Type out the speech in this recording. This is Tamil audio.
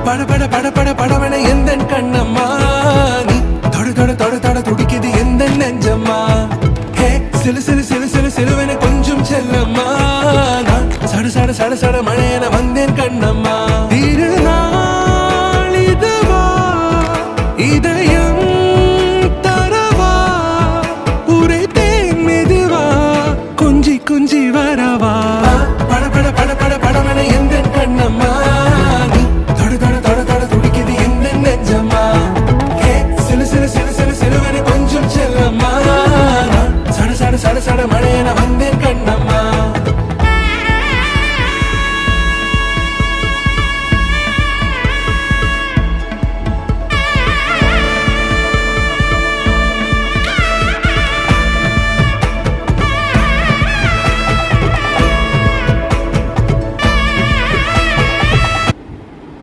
பட பட பட பட படவன எந்த கண்ணம்மா நீ தொட தொட தொட தொட துடிக்குது எந்த நெஞ்சம்மா ஹே சிலு சிலு சிலு சிலு சிலுவன கொஞ்சம் செல்லம்மா சட சட சட சட மழையன